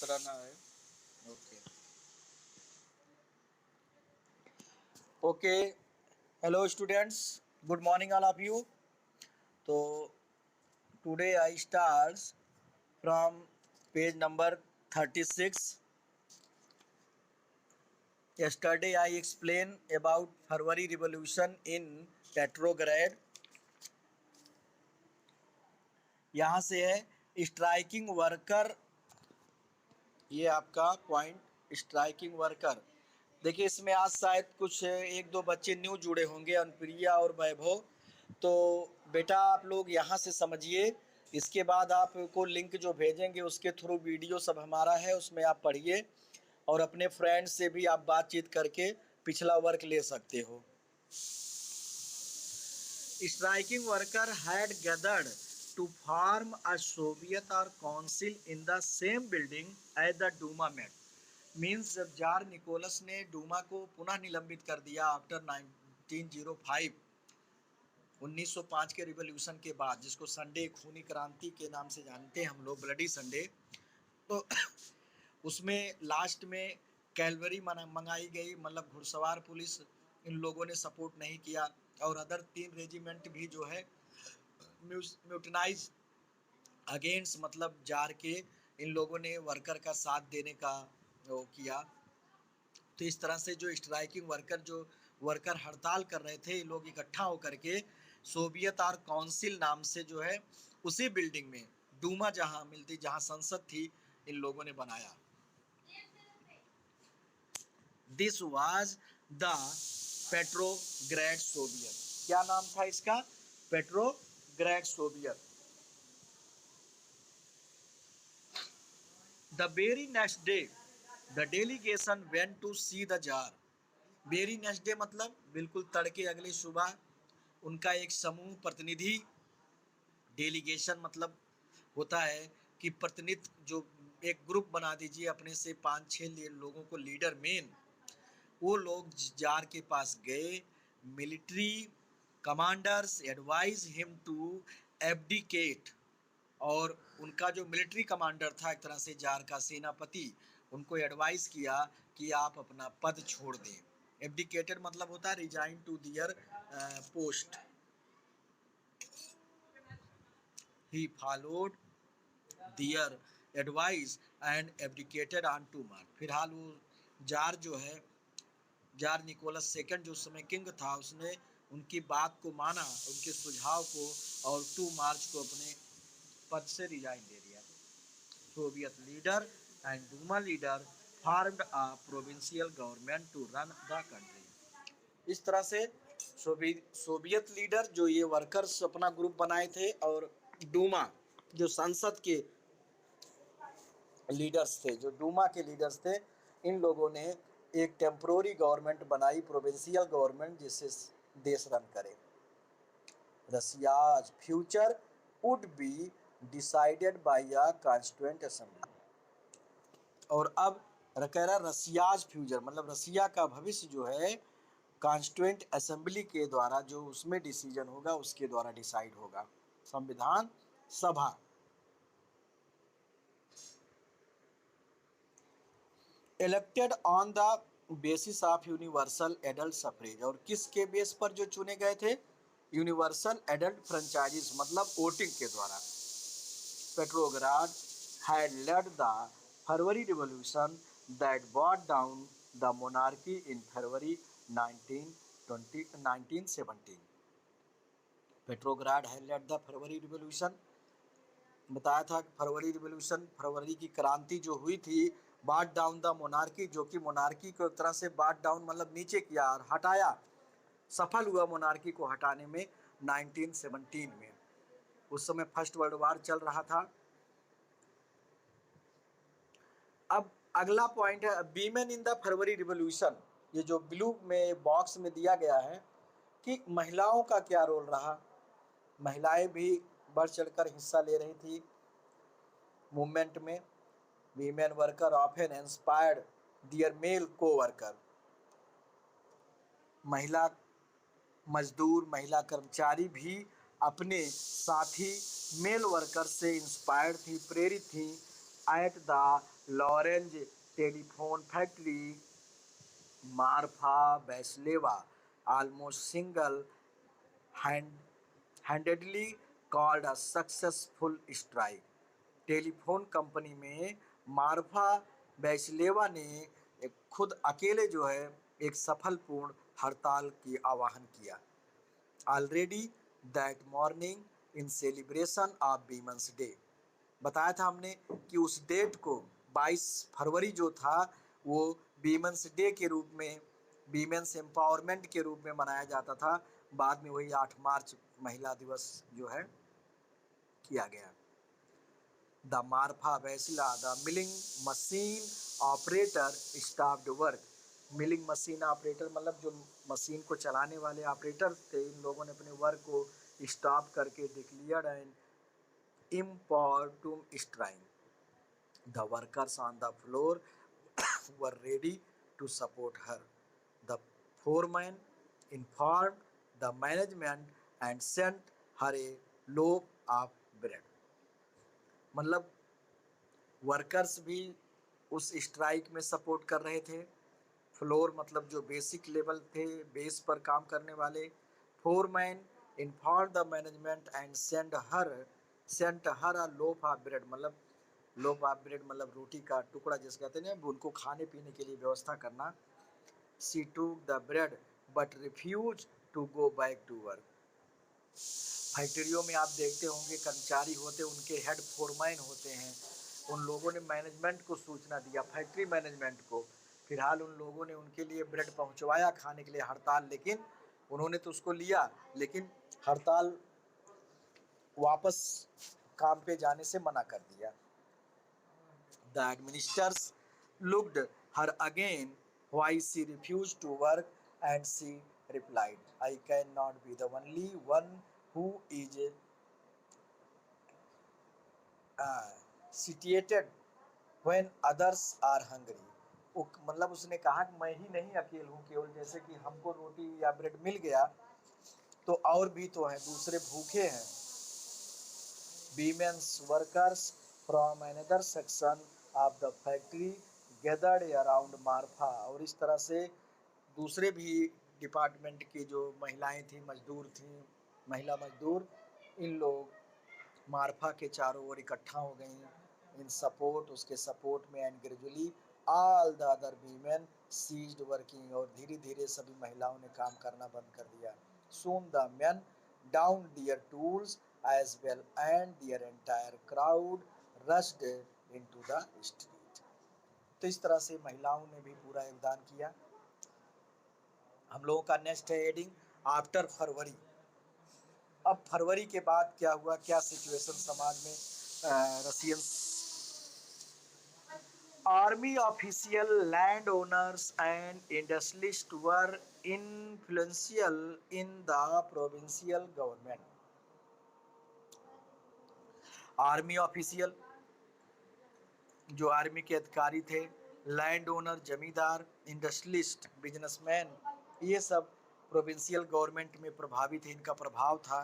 उतराना है। Okay okay, hello students, good morning all of you. तो today I start from page number 36. Yesterday I explained about February Revolution in Petrograd. यहाँ से है striking worker, ये आपका point striking worker. देखिए इसमें आज शायद कुछ एक दो बच्चे न्यू जुड़े होंगे, अनुप्रिया और वैभव। तो बेटा आप लोग यहाँ से समझिए, इसके बाद आपको लिंक जो भेजेंगे उसके थ्रू वीडियो सब हमारा है, उसमें आप पढ़िए और अपने फ्रेंड से भी आप बातचीत करके पिछला वर्क ले सकते हो। Striking worker had gathered to form a Soviet or council in the same building as the Duma met. Means जब जार निकोलस ने डूमा को पुनः निलंबित कर दिया आफ्टर 1905, 1905 के रिवॉल्यूशन के बाद, जिसको संडे खूनी क्रांति के नाम से जानते हैं हम लोग, ब्लडी संडे। तो उसमें लास्ट में कैलवरी मंगाई गई, मतलब घुड़सवार पुलिस, इन लोगों ने सपोर्ट नहीं किया और अदर 3 रेजिमेंट भी जो है म्यूटनाइज अगेंस्ट, मतलब जार के, इन लोगों ने वर्कर का साथ देने का वो किया। तो इस तरह से जो स्ट्राइकिंग वर्कर, जो वर्कर हड़ताल कर रहे थे, ये लोग इकट्ठा होकर के सोवियत और काउंसिल नाम से जो है उसी बिल्डिंग में डूमा जहां मिलती, जहां संसद थी, इन लोगों ने बनाया। This was the Petrograd Soviet. क्या नाम था इसका? Petrograd Soviet. The very next day, the delegation went to see the jar. Very next day मतलब बिल्कुल तड़के अगली सुबह उनका एक समूह प्रतिनिधि, डेलीगेशन मतलब होता है कि प्रतिनिधि, जो एक ग्रुप बना दीजिए अपने से 5-6 लोगों को, लीडर मेन, वो लोग जार के पास गए। Military commanders advise him to abdicate, और उनका जो मिलिट्री कमांडर था, एक तरह से जार का सेनापति, उनको एडवाइस किया कि आप अपना पद छोड़ दें। एब्डिकेटेड मतलब होता है resign to their post. He followed their advice and abdicated on 2 March. फिलहाल वो जार जो है, जार निकोलस सेकंड जो समय किंग था, उसने उनकी बात को माना, उनके सुझाव को, और 2 मार्च को अपने पद से रिजाइन दे दिया। Soviet leader and Duma leader formed a provincial government to run the country. इस तरह से सोवियत लीडर, जो ये वर्कर्स अपना ग्रुप बनाए थे, और डूमा जो संसद के लीडर्स थे, जो डूमा के लीडर्स थे, इन लोगों ने एक टेम्पोररी गवर्नमेंट बनाई, प्रोविंशियल गवर्नमेंट, जिससे देश रन करे। Russia's future would be decided by a constituent assembly. और अब कह रहा रसियाज फ्यूचर मतलब रसिया का भविष्य जो है कॉन्स्टिट्यूएंट असेंबली के द्वारा, जो उसमें डिसीजन होगा, उसके द्वारा डिसाइड होगा, संविधान सभा। Elected on the basis of universal adult suffrage, और किसके बेस पर जो चुने गए थे? यूनिवर्सल एडल्ट फ्रेंचाइजीज, मतलब वोटिंग के द्वारा। Petrograd had led the February Revolution that brought down the monarchy in February 1917. Petrograd had led the February Revolution, बताया था फरवरी रिवोल्यूशन, फरवरी की क्रांति जो हुई थी, बाट डाउन द मोनार्की, जो कि मोनार्की को एक तरह से बाट डाउन मतलब नीचे किया और हटाया, सफल हुआ मोनार्की को हटाने में 1917 में। उस समय फर्स्ट वर्ल्ड वार चल रहा था। अब अगला पॉइंट है women in the February revolution. ये जो ब्लू में बॉक्स में दिया गया है कि महिलाओं का क्या रोल रहा। महिलाएं भी बढ़ चढ़कर हिस्सा ले रही थी मूवमेंट में। वीमेन वर्कर ऑफन इंस्पायर्ड दियर मेल कोवर्कर। महिला मजदूर, महिला कर्मचारी भी अपने साथी मेल वर्कर से इंस्पायर्ड थी, प्रेरित थी, at the Lorenz telephone factory, Marfa Vasileva almost single handedly called a successful strike। Telephone company में मार्फा वैसलेवा ने खुद अकेले जो है एक सफलपूर्ण हड़ताल की आह्वान किया। Already that morning in celebration of women's day, बताया था हमने कि उस डेट को 22 फरवरी जो था वो वीमेंस डे के रूप में, वीमेंस एम्पावरमेंट के रूप में मनाया जाता था। बाद में वही 8 मार्च महिला दिवस जो है किया गया। The Marfa Vasileva the milling machine operator stopped work. Milling machine operator मतलब जो मशीन को चलाने वाले ऑपरेटर थे, इन लोगों ने अपने वर्क को स्टॉप करके declared and impromptu strike. The workers on the floor were ready to support her. The foreman informed the management and sent her a loaf of bread। मतलब वर्कर्स भी उस स्ट्राइक में सपोर्ट कर रहे थे। Floor मतलब जो बेसिक लेवल थे, बेस पर काम करने वाले। Foreman inform the management and sent her a loaf of bread, मतलब लोफ ऑफ ब्रेड मतलब रोटी का टुकड़ा जिसे कहते हैं, उनको खाने पीने के लिए व्यवस्था करना। She took the bread but refuse to go back to work. फैक्ट्रियों में आप देखते होंगे कर्मचारी होते, उनके हेड फोरमैन होते हैं। उन लोगों ने मैनेजमेंट को सूचना दिया, फैक्ट्री मैनेजमेंट को। फिलहाल उन लोगों ने उनके लिए ब्रेड पहुंचवाया खाने के लिए, हड़ताल, लेकिन उन्होंने तो उसको लिया, लेकिन हड़ताल वापस काम पे जाने से मना कर दिया। The administrators looked her again why she refused to work and she replied, I cannot be the only one who is satiated when others are hungry। मतलब उसने कहा कि मैं ही नहीं अकेले हूँ केवल, जैसे कि हमको रोटी या ब्रेड मिल गया तो और भी तो हैं, दूसरे भूखे हैं। Women's workers from another section of the factory gathered around Marpha, और इस तरह से दूसरे भी डिपार्टमेंट की जो महिलाएं थी, मजदूर थी, महिला मजदूर, इन लोग मार्फा के चारों ओर इकट्ठा हो गई इन सपोर्ट, उसके सपोर्ट में। And gradually all the other women ceased working, और धीरे धीरे सभी महिलाओं ने काम करना बंद कर दिया। Soon the men down their tools as well and their entire crowd rushed into the street. तो इस तरह से महिलाओं ने भी पूरा योगदान किया। हम लोगों का नेक्स्ट है हेडिंग आफ्टर फरवरी। अब फरवरी के बाद क्या हुआ, क्या सिचुएशन समाज में। Russian army official, land owners and industrialist were influential in the provincial government. Army official जो आर्मी के अधिकारी थे, लैंड ओनर जमींदार, इंडस्ट्रियलिस्ट बिजनेसमैन, ये सब प्रोविंशियल गवर्नमेंट में प्रभावित थे, इनका प्रभाव था।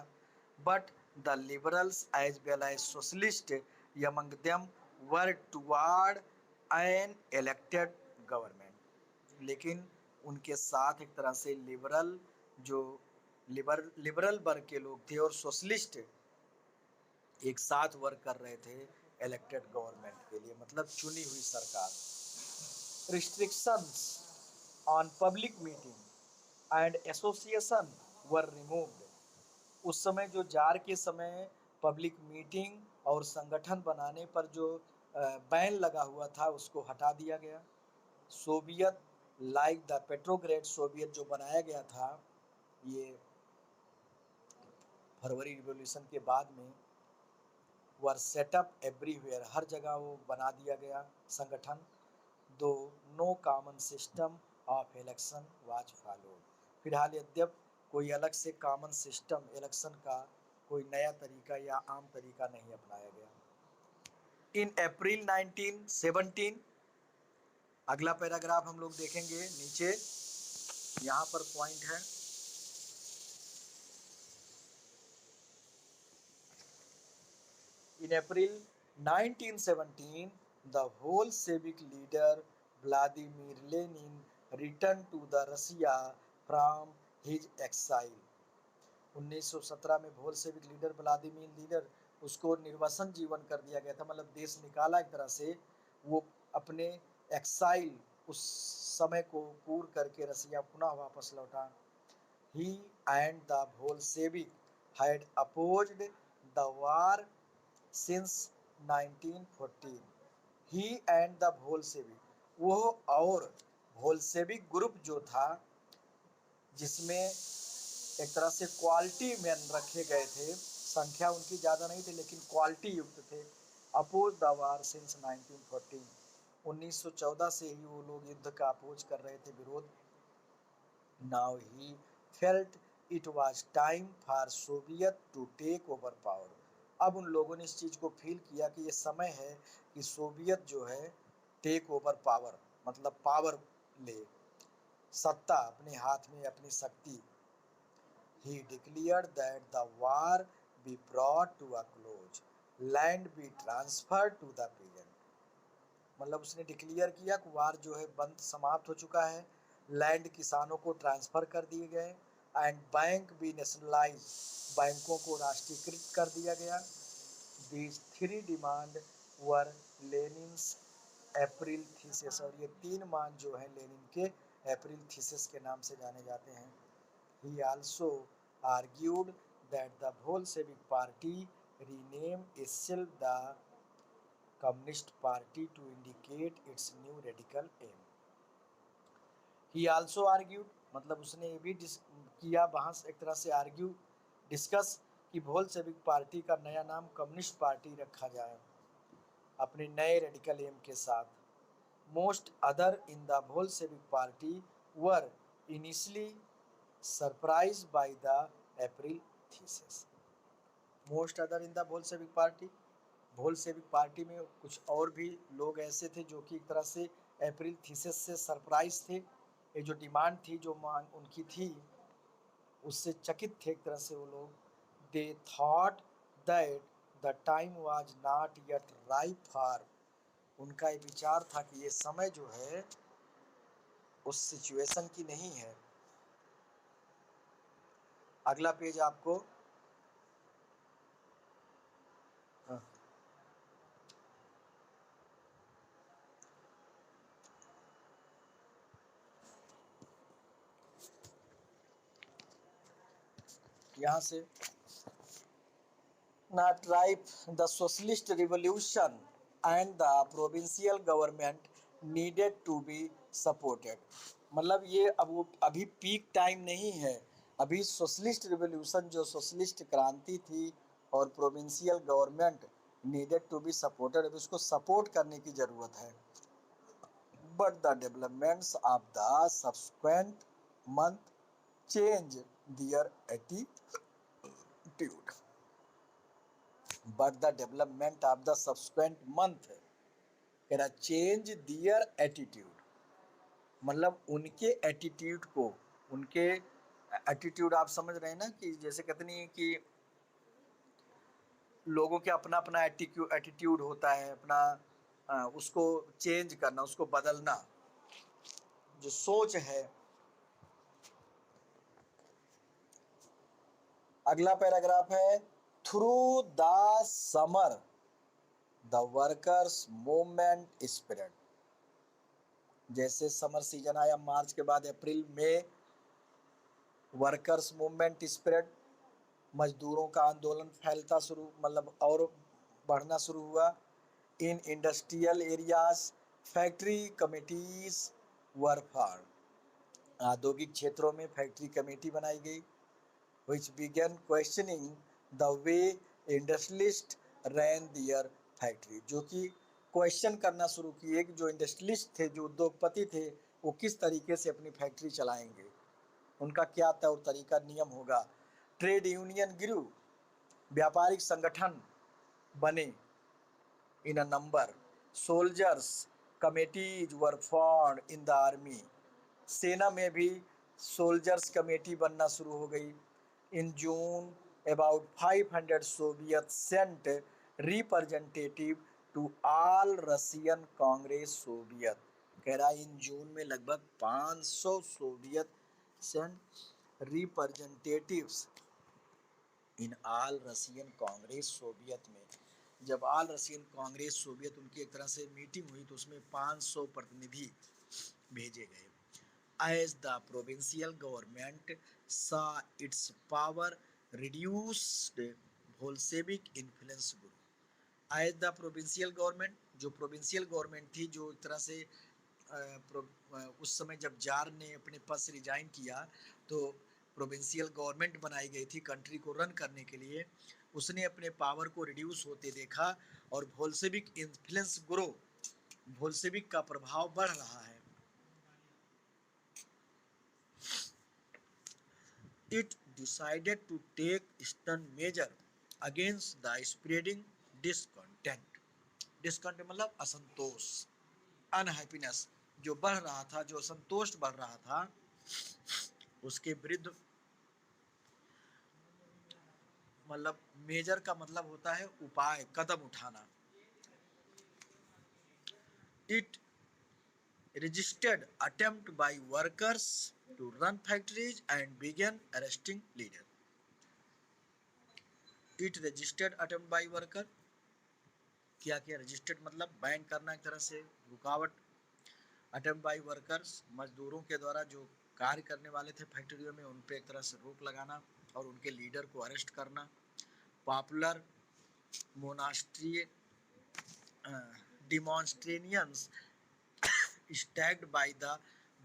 But the liberals as well as socialist among them were toward an elected government. लेकिन उनके साथ एक तरह से लिबरल जो लिबरल वर्ग के लोग थे और सोशलिस्ट एक साथ वर्क कर रहे थे इलेक्टेड गवर्नमेंट के लिए, मतलब चुनी हुई सरकार। Restrictions on public meeting and association were removed. उस समय जो जार के समय पब्लिक मीटिंग और संगठन बनाने पर जो बैन लगा हुआ था उसको हटा दिया गया। Soviet like the Petrograd, Soviet जो बनाया गया था ये फरवरी रिवॉल्यूशन के बाद में, वर सेटअप एवरीवेयर, हर जगह वो बना दिया गया संगठन। दो no common system of election was followed. फिलहाल यद्यप कोई अलग से कॉमन सिस्टम इलेक्शन का कोई नया तरीका या आम तरीका नहीं अपनाया गया। इन अप्रैल 1917, अगला पैराग्राफ हम लोग देखेंगे नीचे, यहाँ पर पॉइंट है। In April 1917, the Bolshevik leader Vladimir Lenin returned to the Russia from his exile. 1917 में बोल्शेविक लीडर व्लादिमीर लीडर उसको निर्वासन जीवन कर दिया गया था, मतलब देश निकाला एक तरह से। वो अपने एक्साइल उस समय को पूर्ण करके रसिया पुनः वापस लौटा। He and the Bolshevik had opposed the war since 1914। He and the Bolshevik, वो और बोल्शेविक ग्रुप जो था जिसमें एक तरह से क्वालिटी मैन रखे गए थे, संख्या उनकी ज़्यादा नहीं थी लेकिन क्वालिटी युक्त थे। अपोज द वार सिंस 1914, 1914 से ही वो लोग युद्ध का अपोज कर रहे थे, विरोध। Now he felt it was time for Soviet to take over power. अब उन लोगों ने इस चीज़ को फील किया कि ये समय है कि सोवियत जो है टेक ओवर पावर, मतलब पावर ले, सत्ता अपने हाथ में, अपनी शक्ति। He declared that the war be brought to a close, land be transferred to the peasant। मतलब उसने डिक्लेयर किया कि वार जो है बंद, समाप्त हो चुका है, लैंड किसानों को ट्रांसफर कर दिए गए, एंड बैंक भी नेशनलाइज, बैंकों को राष्ट्रीयकृत कर दिया गया। These three demand were लेनिन्स April thesis, और ये तीन मांग जो है लेनिन के अप्रैल थीसिस के नाम से जाने जाते हैं। He also argued that the Bolshevik Party rename itself the Communist Party to indicate its new radical aim। He also argued, मतलब उसने ये भी किया बहस, एक तरह से आर्ग्यू, डिस्कस, कि बोल्शेविक पार्टी का नया नाम कम्युनिस्ट पार्टी रखा जाए अपने नए रेडिकल एम के साथ। Most other in the Bolshevik party were initially surprise by the April thesis. Most other in the Bolshevik party, Bolshevik party में कुछ और भी लोग ऐसे थे जो कि एक तरह से अप्रैल थीसिस से सरप्राइज थे। ये जो डिमांड थी, जो मांग उनकी थी, उससे चकित थे एक तरह से वो लोग। They thought that the time was not yet ripe for, उनका ये विचार था कि ये समय जो है उस सिचुएशन की नहीं है। अगला पेज आपको यहाँ से, not ripe, the socialist revolution and the provincial government needed to be supported। मतलब ये अब वो अभी पीक टाइम नहीं है, अभी सोशलिस्ट रिवोल्यूशन, जो सोशलिस्ट क्रांति थी, और provincial government needed to be supported, अभी उसको सपोर्ट करने की ज़रूरत है। But the developments of the subsequent month change their attitude, but the development of the subsequent month can change their attitude। मतलब उनके एटीट्यूड को, उनके एटीट्यूड आप समझ रहे हैं ना, कि जैसे कहते नहीं कि लोगों के अपना अपना एटीट्यूड होता है, अपना उसको चेंज करना, उसको बदलना, जो सोच है। अगला पैराग्राफ है, through the summer the workers movement spread. जैसे समर सीजन आया, मार्च के बाद अप्रैल में वर्कर्स मूवमेंट स्प्रेड, मजदूरों का आंदोलन फैलता शुरू, मतलब और बढ़ना शुरू हुआ। In industrial areas factory committees were formed, औद्योगिक क्षेत्रों में फैक्ट्री कमेटी बनाई गई। Which began questioning the way industrialist ran their factory, जो कि क्वेश्चन करना शुरू किए कि जो इंडस्ट्रियलिस्ट थे, जो उद्योगपति थे, वो किस तरीके से अपनी फैक्ट्री चलाएंगे, उनका क्या तौर तरीका, नियम होगा। ट्रेड यूनियन ग्रू, व्यापारिक संगठन बने in a number. Soldiers committees were formed in the army, सेना में भी सोल्जर्स कमेटी बनना शुरू हो गई। In June about 500 Soviet sent representative to all Russian congress Soviet. कह रहा है इन जून में लगभग 500 Soviet representatives in all Russian congress Soviet में, जब ऑल रशियन कांग्रेस सोवियत उनकी एक तरह से मीटिंग हुई तो उसमें 500 प्रतिनिधि भेजे गए। As the provincial government saw its power reduced, Bolshevik influence grew. As the provincial government, जो प्रोविंशियल गवर्नमेंट थी, जो एक तरह से उस समय जब जार ने अपने पद से रिजाइन किया तो प्रोविंशियल गवर्नमेंट बनाई गई थी कंट्री को रन करने के लिए, उसने अपने पावर को रिड्यूस होते देखा और बोल्शेविक इन्फ्लुएंस ग्रो, बोल्शेविक का प्रभाव बढ़ रहा है। It decided to take stern measure against the spreading discontent. Discontent मतलब असंतोष, अनहैप्पीनेस, जो बढ़ रहा था, जो असंतोष बढ़ रहा था, उसके विरुद्ध, मतलब मेजर का मतलब होता है उपाय, कदम उठाना। It resisted attempt by workers to run factories and began arresting leaders. It resisted attempt by worker, क्या किया, रजिस्टर्ड मतलब बैन करना, एक तरह से रुकावट। अटेम्प्ट बाय वर्कर्स, मजदूरों के द्वारा जो कार्य करने वाले थे फैक्ट्रियों में, उन पे एक तरह से रोक लगाना और उनके लीडर को अरेस्ट करना। Popular monastery demonstrations staged by the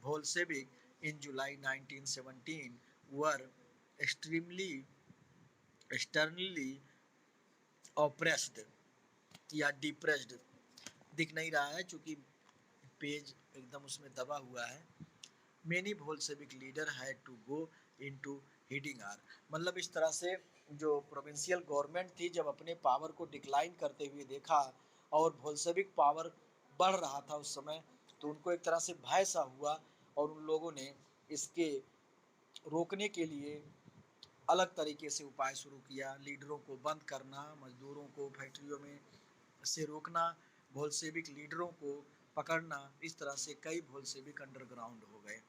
Bolshevik in July 1917 were extremely externally oppressed या डिप्रेस्ड, दिख नहीं रहा है क्योंकि पेज एकदम उसमें दबा हुआ है। Many Bolshevik leader had to go into hiding or, मतलब इस तरह से जो प्रोविंशियल गवर्नमेंट थी जब अपने पावर को डिक्लाइन करते हुए देखा और बोल्शेविक पावर बढ़ रहा था उस समय, तो उनको एक तरह से भय सा हुआ और उन लोगों ने इसके रोकने के लिए अलग तरीके से उपाय शुरू किया। लीडरों को बंद करना, मजदूरों को फैक्ट्रियों में से रोकना, बोल्शेविक लीडरों को पकड़ना, इस तरह से कई बोल्शेविक अंडरग्राउंड हो गए।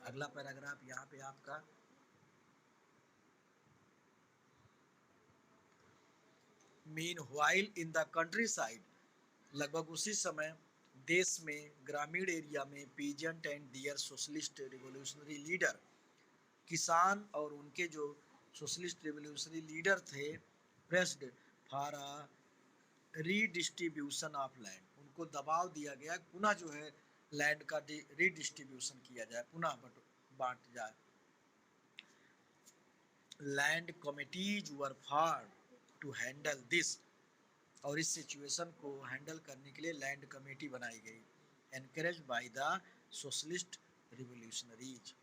अगला पैराग्राफ यहाँ पे आपका meanwhile in the countryside, लगभग उसी समय देश में ग्रामीण एरिया में peasant and their socialist revolutionary leader, किसान और उनके जो सोशलिस्ट रिवोल्यूशनरी लीडर थे, pressed for redistribution of land, उनको दबाव दिया गया पुनः जो है लैंड का रीडिस्ट्रीब्यूशन किया जाए, पुनः बांट जाए। Land committees were form to handle this, और इस सिचुएशन को हैंडल करने के लिए लैंड कमेटी बनाई गई। Encourage by the socialist revolutionaries,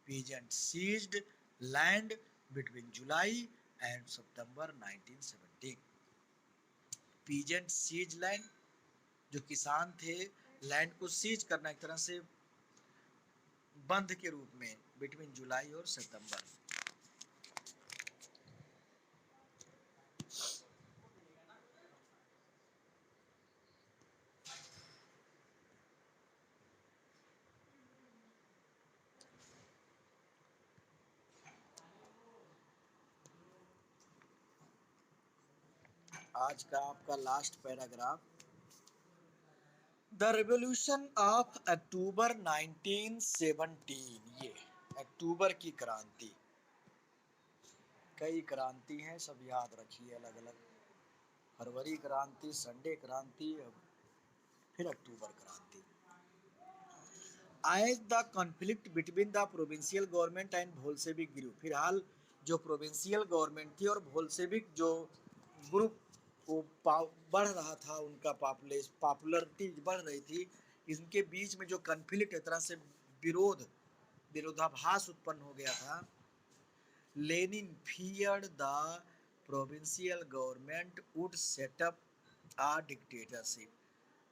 peasant seized land between July and September 1917। Peasant seize land, जो किसान थे, लैंड को सीज करना, एक तरह से बंद के रूप में, बिटवीन जुलाई और सितंबर। आज का आपका last paragraph, the revolution of October 1917, ये अक्टूबर की क्रांति, कई क्रांति हैं, सब याद रखिए अलग अलग, फरवरी क्रांति, संडे क्रांति, फिर अक्टूबर क्रांति। As the conflict between the provincial government and Bolshevik group, फिलहाल जो प्रोविंशियल गवर्नमेंट थी और बोल्शेविक जो ग्रुप वो बढ़ रहा था, उनका पॉपुलरिटी बढ़ रही थी, इनके बीच में जो कन्फ्लिक्ट, एक तरह से विरोधाभास उत्पन्न हो गया था। Lenin feared the provincial government would set up a dictatorship,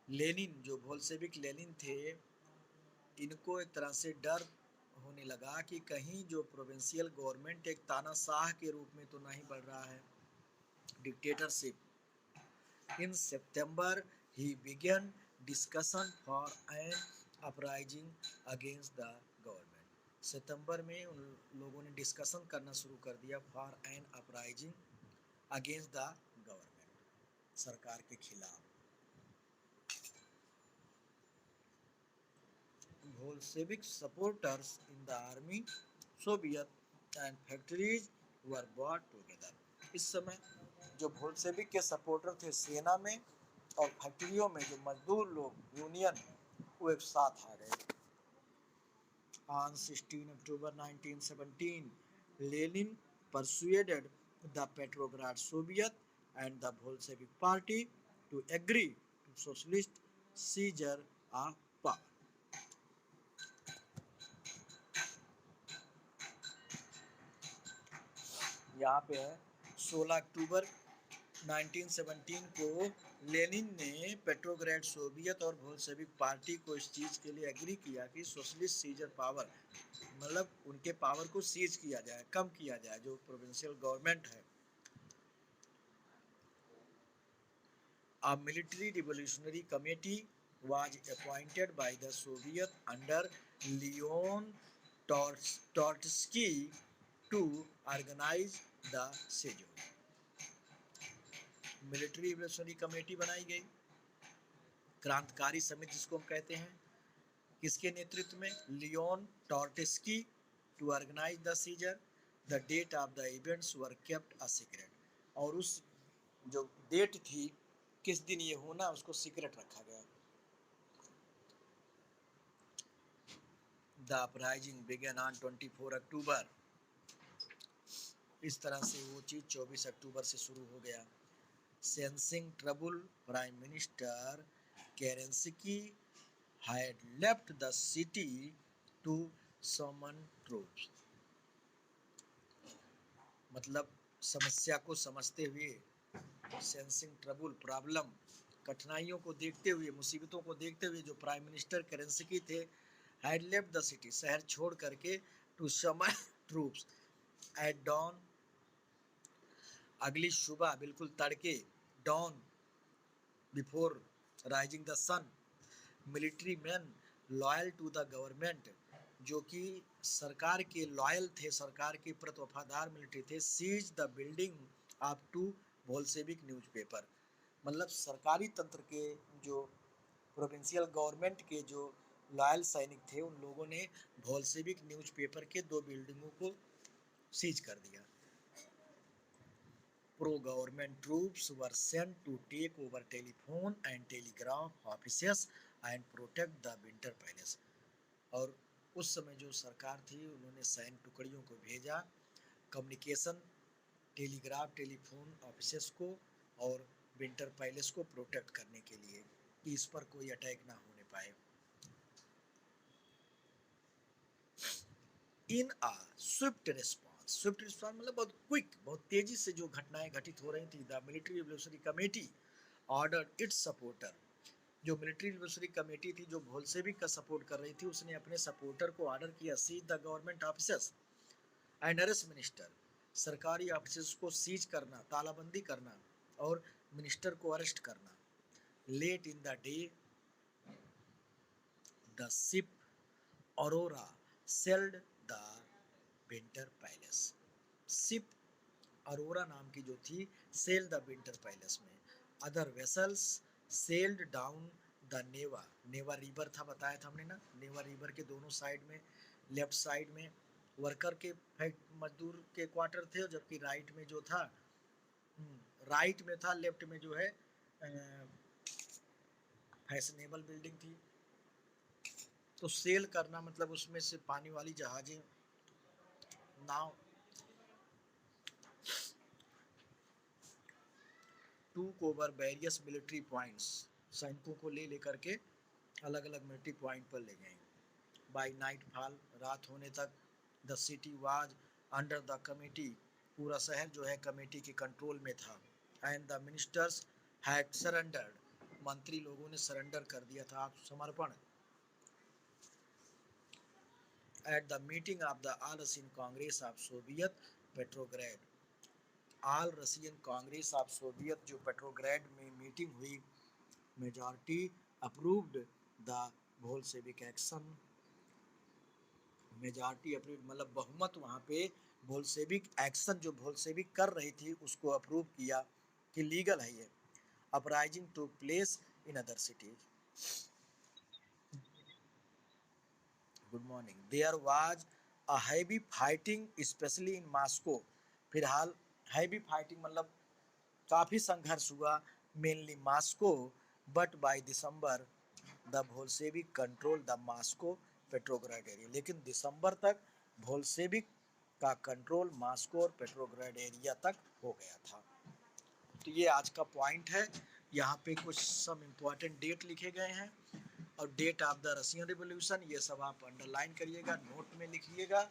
Lenin जो बोल्शेविक लेनिन थे, इनको एक तरह से डर होने लगा कि कहीं जो प्रोविंशियल गवर्नमेंट एक तानाशाह के रूप में तो नहीं बढ़ रहा है, dictatorship In September, he began discussion for an uprising against the government. सितंबर में उन लोगों ने डिस्कशन करना शुरू कर दिया for an uprising against the government, सरकार के खिलाफ। Bolshevik supporters in the army, Soviet and factories were brought together. इस समय जो बोल्शेविक के सपोर्टर थे सेना में और फैक्ट्रियों में जो मजदूर लोग यूनियन, वो एक साथ आ गए। On 16 October 1917, Lenin persuaded the Petrograd Soviet and the Bolshevik Party to agree to socialist seizure of power. यहाँ पे है 16 अक्टूबर 1917 को लेनिन ने पेट्रोग्राड सोवियत और बोल्शेविक पार्टी को इस चीज़ के लिए एग्री किया कि सोशलिस्ट सीजर पावर, मतलब उनके पावर को सीज किया जाए, कम किया जाए, जो प्रोविंशियल गवर्नमेंट है। A military revolutionary committee was appointed by the Soviet under Leon Trotsky to organize the seizure. Military revolutionary committee बनाई गई, क्रांतिकारी समिति जिसको हम कहते हैं, किसके नेतृत्व में? Leon Trotsky, to organize the seizure. The date of the events were kept a secret, और उस जो डेट थी किस दिन ये होना उसको सीक्रेट रखा गया। द अपराइजिंग बिगन ऑन 24 अक्टूबर, इस तरह से वो चीज़ 24 अक्टूबर से शुरू हो गया। Sensing trouble, prime minister Kerensky had left the city to summon troops, मतलब समस्या को समझते हुए, सेंसिंग ट्रबल प्रॉब्लम, कठिनाइयों को देखते हुए, मुसीबतों को देखते हुए, जो प्राइम मिनिस्टर केरेंस्की थे, had left the city, शहर छोड़ करके, to summon troops at dawn, अगली सुबह बिल्कुल तड़के, dawn before rising the sun, military man loyal to the government, जो कि सरकार के लॉयल थे, सरकार के प्रति वफादार मिलिट्री थे, seize the building of two Bolshevik newspaper, मतलब सरकारी तंत्र के जो प्रोविंशियल गवर्नमेंट के जो लॉयल सैनिक थे, उन लोगों ने बोल्शेविक न्यूज़पेपर के 2 बिल्डिंगों को सीज कर दिया। Pro-government troops were sent to take over telephone and telegraph offices and protect the Winter Palace. और उस समय जो सरकार थी उन्होंने सैन्य टुकड़ियों को भेजा कम्युनिकेशन, टेलीग्राफ, टेलीफोन ऑफिसेस को और विंटर पैलेस को प्रोटेक्ट करने के लिए कि इस पर कोई अटैक ना होने पाए। इन आ स्विफ्ट रिस्पॉन्स, स्विफ्ट रिस्पॉन्स मतलब बहुत क्विक, बहुत तेजी से जो घटनाएं घटित हो रही थी, the military revolutionary committee ordered it's supporter, जो मिलिट्री रिवोल्यूशनरी कमेटी थी जो बोल्शेविक का सपोर्ट कर रही थी, उसने अपने सपोर्टर को ऑर्डर किया seize the government officers and arrest minister, सरकारी ऑफिसर्स को सीज करना, तालाबंदी करना और मिनिस्टर को अरेस्ट करना। Late in the day the ship Aurora shelled the Winter Palace, ship Aurora नाम की जो थी सेल द विंटर पैलेस में, other vessels sailed down the Neva, Neva river था, बताया था हमने ना, नेवा रिवर के दोनों साइड में, लेफ्ट साइड में वर्कर के मजदूर के क्वार्टर थे, जबकि राइट में जो था, राइट में था, लेफ्ट में जो है फैशनेबल बिल्डिंग थी। तो सेल करना मतलब उसमें से पानी वाली जहाजें, नाव, took over various military points, सैनिकों को ले लेकर के अलग अलग मिलिट्री पॉइंट पर ले गए। बाय नाइट फॉल, रात होने तक, the city was under the committee, पूरा शहर जो है कमेटी के कंट्रोल में था। And the ministers had surrendered, मंत्री लोगों ने सरेंडर कर दिया था, आप समर्पण। At the meeting of the all in Congress of Soviet Petrograd, all Russian Congress of Soviet जो पेट्रोग्राड में मीटिंग हुई, majority approved the Bolshevik action. Majority approve मतलब बहुमत वहाँ पे बोल्शेविक एक्शन जो बोल्शेविक कर रही थी उसको अप्रूव किया कि लीगल है ये। Uprising took place in other cities. Good morning. There was a heavy fighting specially in Moscow. फिलहाल हैवी फाइटिंग मतलब काफ़ी संघर्ष हुआ mainly Moscow, but by December the Bolshevik control the Moscow Petrograd area. लेकिन दिसंबर तक बोल्शेविक का control Moscow और पेट्रोग्राड एरिया तक हो गया था। तो ये आज का पॉइंट है। यहाँ पे कुछ सम इम्पोर्टेंट डेट लिखे गए हैं और date of the Russian revolution, ये सब आप अंडरलाइन करिएगा, नोट में लिखिएगा।